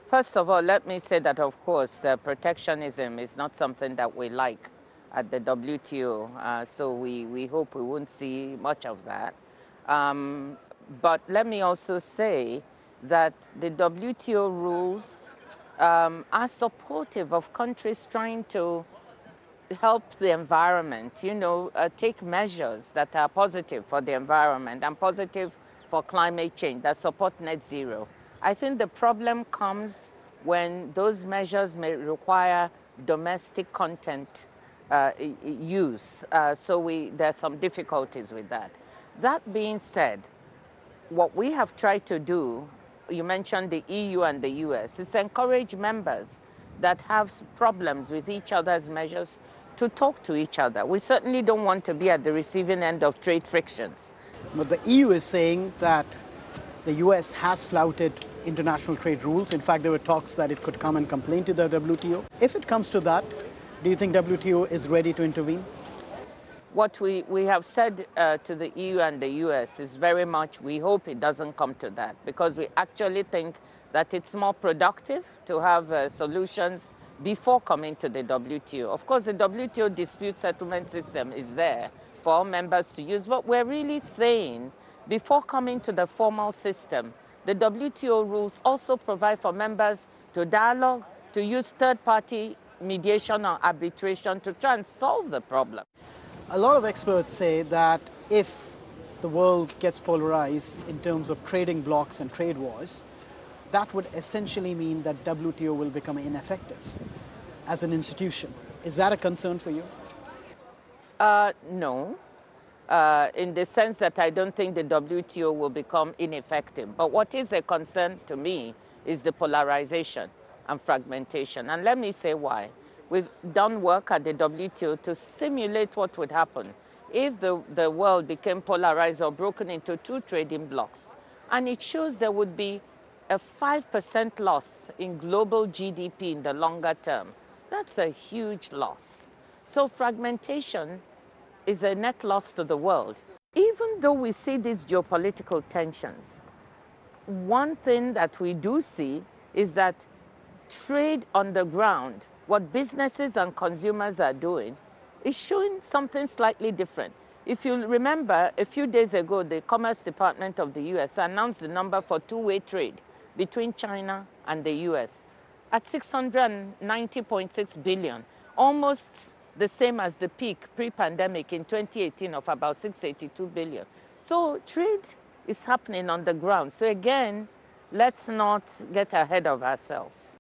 First of all, let me say that, of course, protectionism is not something that we like at the WTO, so we hope we won't see much of that. Um, but let me also say that the WTO rules are supportive of countries trying to help the environment, take measures that are positive for the environment and positive for climate change that support net zero. I think the problem comes when those measures may require domestic content use. So there are some difficulties with that. That being said, what we have tried to do, you mentioned the EU and the US, is encourage members that have problems with each other's measures to talk to each other. We certainly don't want to be at the receiving end of trade frictions. But the EU is saying that the US has flouted international trade rules. In fact, there were talks that it could come and complain to the WTO. If it comes to that, do you think WTO is ready to intervene? What we have said to the EU and the US is very much we hope it doesn't come to that, because we actually think that it's more productive to have solutions before coming to the WTO. Of course, the WTO dispute settlement system is there for all members to use, but we're really saying before coming to the formal system, the WTO rules also provide for members to dialogue, to use third-party mediation or arbitration to try and solve the problem. A lot of experts say that if the world gets polarized in terms of trading blocs and trade wars, that would essentially mean that WTO will become ineffective as an institution. Is that a concern for you? No, in the sense that I don't think the WTO will become ineffective. But what is a concern to me is the polarization and fragmentation. And let me say why. We've done work at the WTO to simulate what would happen if the world became polarized or broken into two trading blocs. And it shows there would be a 5% loss in global GDP in the longer term. That's a huge loss. So fragmentation is a net loss to the world. Even though we see these geopolitical tensions, one thing that we do see is that trade on the ground, what businesses and consumers are doing, is showing something slightly different. If you remember, a few days ago, the Commerce Department of the US announced the number for two-way trade between China and the US at 690.6 billion, almost the same as the peak pre-pandemic in 2018 of about 682 billion. So trade is happening on the ground. So again, let's not get ahead of ourselves.